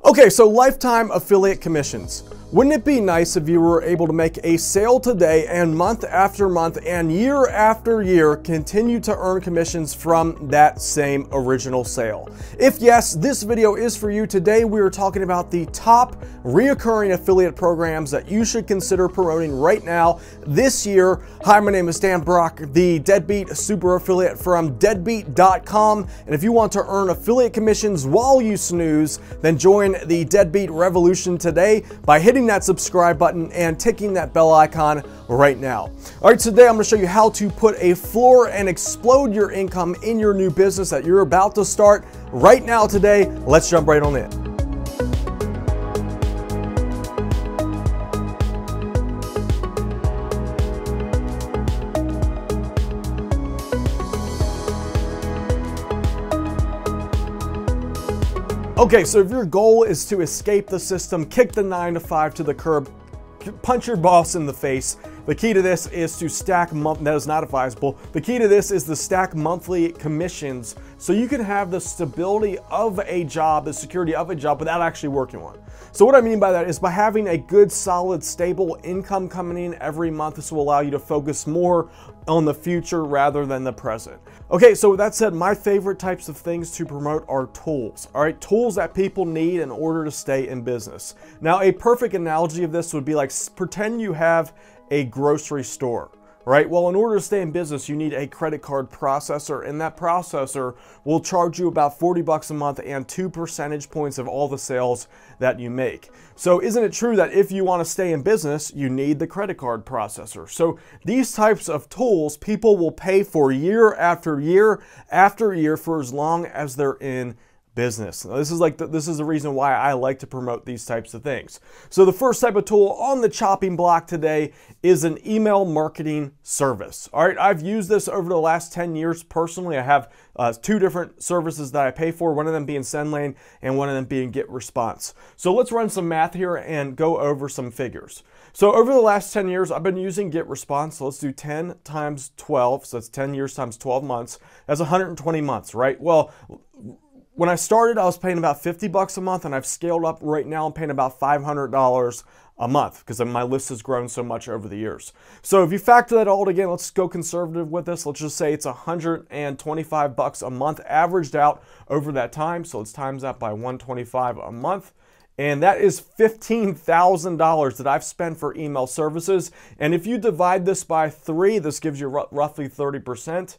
Okay, so lifetime affiliate commissions. Wouldn't it be nice if you were able to make a sale today and month after month and year after year continue to earn commissions from that same original sale? If yes, this video is for you. Today we are talking about the top reoccurring affiliate programs that you should consider promoting right now this year. Hi, my name is Dan Brock, the Deadbeat Super Affiliate from deadbeat.com. And if you want to earn affiliate commissions while you snooze, then join the Deadbeat Revolution today by hitting that subscribe button and ticking that bell icon right now. All right, today I'm going to show you how to put a floor and explode your income in your new business that you're about to start right now today. Let's jump right on in. Okay, so if your goal is to escape the system, kick the 9-to-5 to the curb, punch your boss in the face, the key to this is to stack that is not advisable. The key to this is to stack monthly commissions so you can have the stability of a job, the security of a job without actually working one. So what I mean by that is by having a good, solid, stable income coming in every month, this will allow you to focus more on the future rather than the present. Okay, so with that said, my favorite types of things to promote are tools. All right, tools that people need in order to stay in business. Now, a perfect analogy of this would be like pretend you have a grocery store. Right? Well, in order to stay in business, you need a credit card processor, and that processor will charge you about 40 bucks a month and 2 percentage points of all the sales that you make. So isn't it true that if you want to stay in business, you need the credit card processor? So these types of tools, people will pay for year after year after year for as long as they're in business. Now, this is the reason why I like to promote these types of things. So the first type of tool on the chopping block today is an email marketing service. All right, I've used this over the last 10 years personally. I have two different services that I pay for, one of them being SendLane and one of them being GetResponse. So let's run some math here and go over some figures. So over the last 10 years, I've been using GetResponse. So let's do 10 times 12. So that's 10 years times 12 months. That's 120 months, right? Well, when I started, I was paying about 50 bucks a month, and I've scaled up. Right now, I'm paying about $500 a month because my list has grown so much over the years. So if you factor that all together, let's go conservative with this. Let's just say it's 125 bucks a month averaged out over that time. So let's times that by 125 a month. And that is $15,000 that I've spent for email services. And if you divide this by 3, this gives you roughly 30%.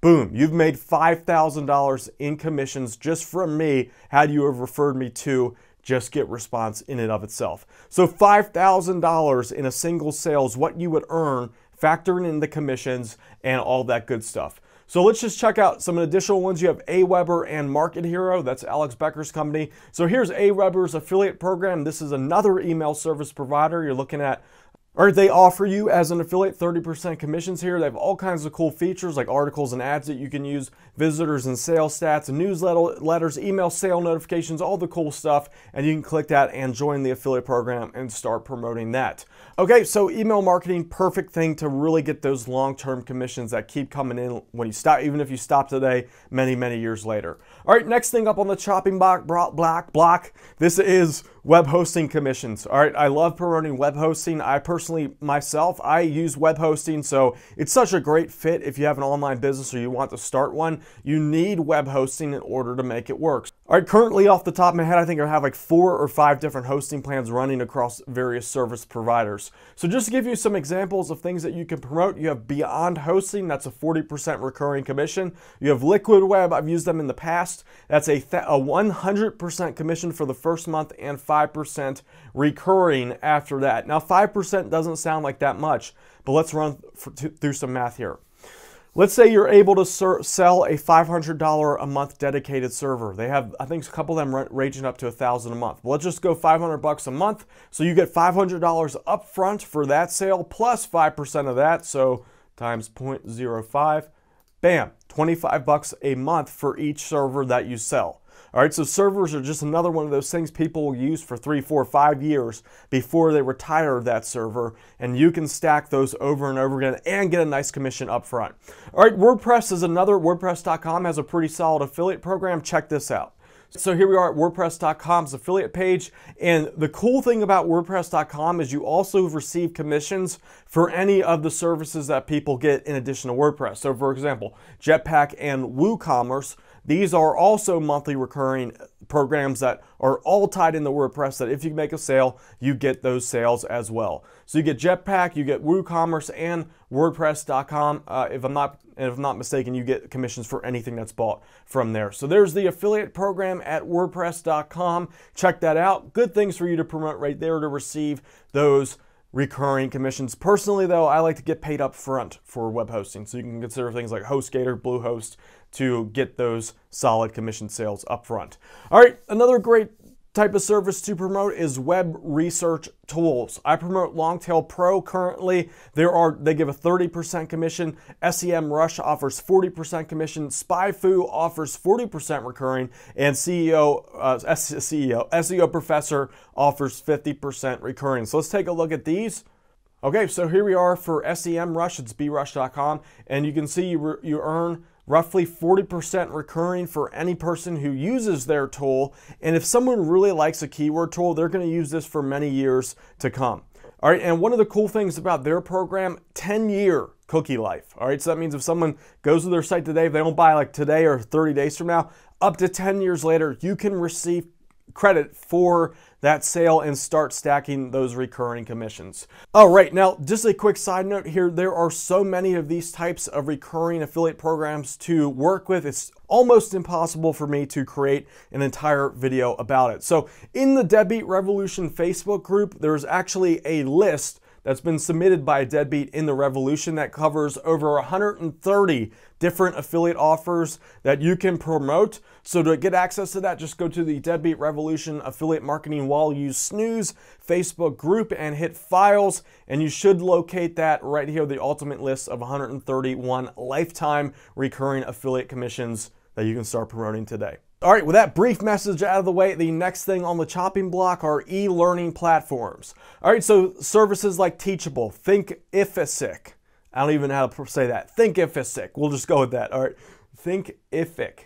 Boom, you've made $5,000 in commissions just from me had you have referred me to just GetResponse in and of itself. So $5,000 in a single sale is what you would earn factoring in the commissions and all that good stuff. So let's just check out some additional ones. You have Aweber and Market Hero. That's Alex Becker's company. So here's Aweber's affiliate program. This is another email service provider. You're looking at they offer you as an affiliate 30% commissions here. They have all kinds of cool features like articles and ads that you can use, visitors and sales stats, and newsletters, email sale notifications, all the cool stuff. And you can click that and join the affiliate program and start promoting that. Okay, so email marketing, perfect thing to really get those long-term commissions that keep coming in when you stop, even if you stop today, many, many years later. All right, next thing up on the chopping block, this is web hosting commissions. All right, I love promoting web hosting. I use web hosting, so it's such a great fit if you have an online business or you want to start one. You need web hosting in order to make it work. All right, currently off the top of my head, I think I have like 4 or 5 different hosting plans running across various service providers. So just to give you some examples of things that you can promote, you have Beyond Hosting, that's a 40% recurring commission. You have Liquid Web, I've used them in the past. That's a 100% commission for the first month and 5% recurring after that. Now 5% doesn't sound like that much, but let's run through some math here. Let's say you're able to sell a $500 a month dedicated server. They have, I think, a couple of them ranging up to $1,000 a month. But let's just go 500 bucks a month. So you get $500 up front for that sale plus 5% of that. So times 0.05, bam, 25 bucks a month for each server that you sell. All right, so servers are just another one of those things people will use for 3, 4, 5 years before they retire that server, and you can stack those over and over again and get a nice commission up front. All right, WordPress is another. WordPress.com has a pretty solid affiliate program. Check this out. So here we are at WordPress.com's affiliate page, and the cool thing about WordPress.com is you also receive commissions for any of the services that people get in addition to WordPress. So for example, Jetpack and WooCommerce, these are also monthly recurring programs that are all tied into WordPress, that if you make a sale, you get those sales as well. So you get Jetpack, you get WooCommerce, and WordPress.com. If I'm not mistaken, you get commissions for anything that's bought from there. So there's the affiliate program at WordPress.com. Check that out. Good things for you to promote right there to receive those recurring commissions. Personally though, I like to get paid up front for web hosting. So you can consider things like HostGator, Bluehost to get those solid commission sales up front. All right, another great type of service to promote is web research tools. I promote Longtail Pro currently. They give a 30% commission. SEMrush offers 40% commission. SpyFu offers 40% recurring, and SEO Professor offers 50% recurring. So let's take a look at these. Okay, so here we are for SEMrush. It's brush.com, and you can see you earn roughly 40% recurring for any person who uses their tool. And if someone really likes a keyword tool, they're going to use this for many years to come. All right, and one of the cool things about their program, 10-year cookie life. All right, so that means if someone goes to their site today, if they don't buy like today or 30 days from now, up to 10 years later, you can receive credit for that sale and start stacking those recurring commissions. All right, now just a quick side note here. There are so many of these types of recurring affiliate programs to work with. It's almost impossible for me to create an entire video about it. So in the Deadbeat Revolution Facebook group, there's actually a list that's been submitted by a deadbeat in the Revolution that covers over 130 different affiliate offers that you can promote. So to get access to that, just go to the Deadbeat Revolution Affiliate Marketing While You Snooze Facebook group and hit Files, and you should locate that right here, the ultimate list of 131 lifetime recurring affiliate commissions that you can start promoting today. All right, with that brief message out of the way, the next thing on the chopping block are e-learning platforms. All right, so services like Teachable, Thinkific. I don't even know how to say that. Thinkific. We'll just go with that. All right, Thinkific.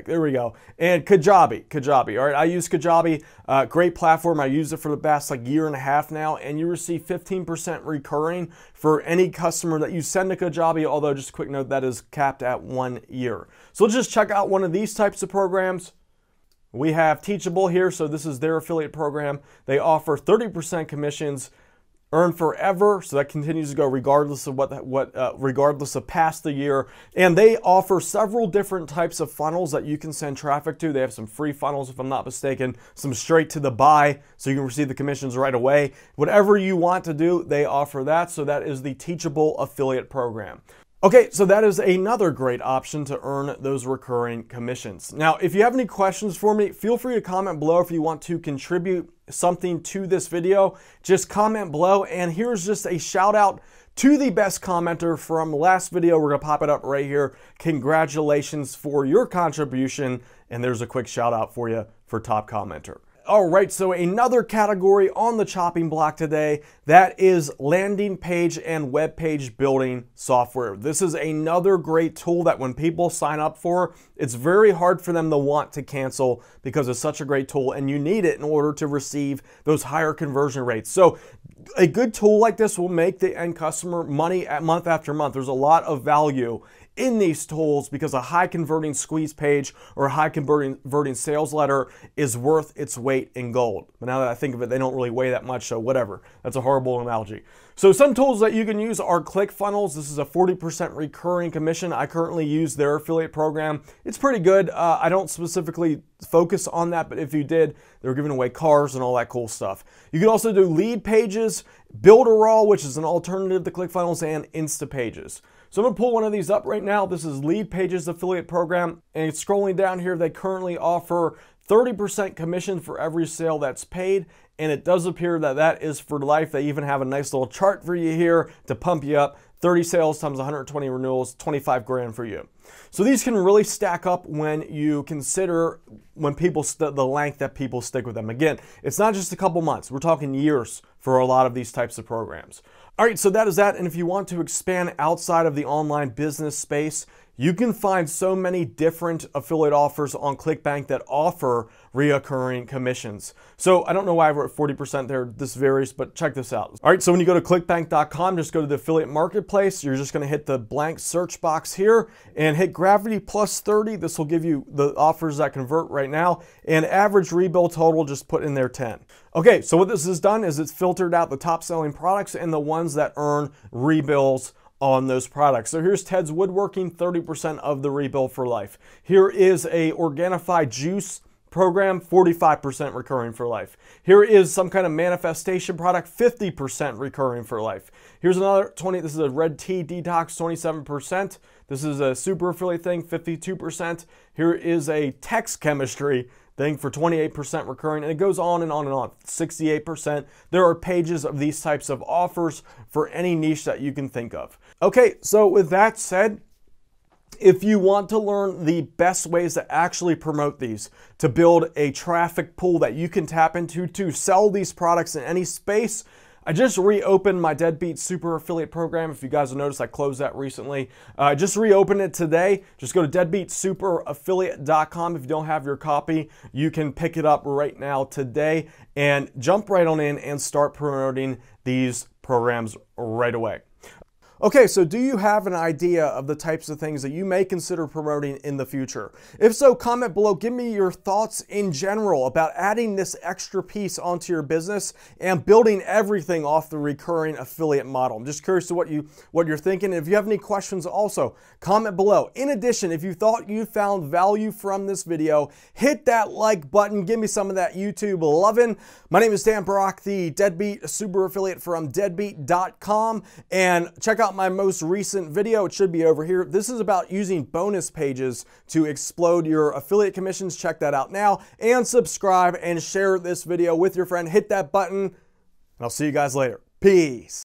There we go. And Kajabi. All right, I use Kajabi. Great platform. I use it for the past year and a half now, and you receive 15% recurring for any customer that you send to Kajabi, although just a quick note, that is capped at 1 year. So let's just check out one of these types of programs. We have Teachable here, so this is their affiliate program. They offer 30% commissions, earn forever, so that continues to go regardless of regardless of past the year. And they offer several different types of funnels that you can send traffic to. They have some free funnels, if I'm not mistaken, some straight to the buy, so you can receive the commissions right away. Whatever you want to do, they offer that. So that is the Teachable affiliate program. Okay, so that is another great option to earn those recurring commissions. Now, if you have any questions for me, feel free to comment below. If you want to contribute something to this video, just comment below. And here's just a shout out to the best commenter from the last video. We're gonna pop it up right here. Congratulations for your contribution. And there's a quick shout out for you for top commenter. All right, so another category on the chopping block today, that is landing page and web page building software. This is another great tool that when people sign up for, it's very hard for them to want to cancel because it's such a great tool and you need it in order to receive those higher conversion rates. So a good tool like this will make the end customer money at month after month. There's a lot of value in these tools because a high converting squeeze page or a high converting sales letter is worth its weight in gold. But now that I think of it, they don't really weigh that much, so whatever. That's a horrible analogy. So some tools that you can use are ClickFunnels. This is a 40% recurring commission. I currently use their affiliate program. It's pretty good. I don't specifically focus on that, but if you did, they were giving away cars and all that cool stuff. You can also do Lead Pages, Builderall, which is an alternative to ClickFunnels, and Instapages. So I'm gonna pull one of these up right now. This is Lead Pages affiliate program, and scrolling down here, they currently offer 30% commission for every sale that's paid, and it does appear that that is for life. They even have a nice little chart for you here to pump you up. 30 sales times 120 renewals, 25 grand for you. So these can really stack up when you consider the length that people stick with them. Again, it's not just a couple months. We're talking years for a lot of these types of programs. All right, so that is that. And if you want to expand outside of the online business space, you can find so many different affiliate offers on Clickbank that offer reoccurring commissions. So I don't know why I wrote 40% there. This varies, but check this out. All right, so when you go to clickbank.com, just go to the affiliate marketplace. You're just gonna hit the blank search box here and hit Gravity plus 30. This will give you the offers that convert right now. And average rebill total, just put in there 10. Okay, so what this has done is it's filtered out the top selling products and the ones that earn rebills on those products. So here's Ted's Woodworking, 30% of the rebill for life. Here is a Organifi juice program, 45% recurring for life. Here is some kind of manifestation product, 50% recurring for life. Here's another 20, this is a red tea detox, 27%. This is a super affiliate thing, 52%. Here is a text chemistry thing for 28% recurring, and it goes on and on and on, 68%. There are pages of these types of offers for any niche that you can think of. Okay, so with that said, if you want to learn the best ways to actually promote these, to build a traffic pool that you can tap into to sell these products in any space, I just reopened my Deadbeat Super Affiliate Program. If you guys have noticed, I closed that recently. I just reopened it today. Just go to deadbeatsuperaffiliate.com. If you don't have your copy, you can pick it up right now today and jump right on in and start promoting these programs right away. Okay, so do you have an idea of the types of things that you may consider promoting in the future? If so, comment below. Give me your thoughts in general about adding this extra piece onto your business and building everything off the recurring affiliate model. I'm just curious to what you're thinking. If you have any questions also, comment below. In addition, if you thought you found value from this video, hit that like button. Give me some of that YouTube lovin'. My name is Dan Brock, the Deadbeat Super Affiliate from deadbeat.com, and check out my most recent video. It should be over here. This is about using bonus pages to explode your affiliate commissions. Check that out now, and subscribe and share this video with your friend. Hit that button, and I'll see you guys later. Peace.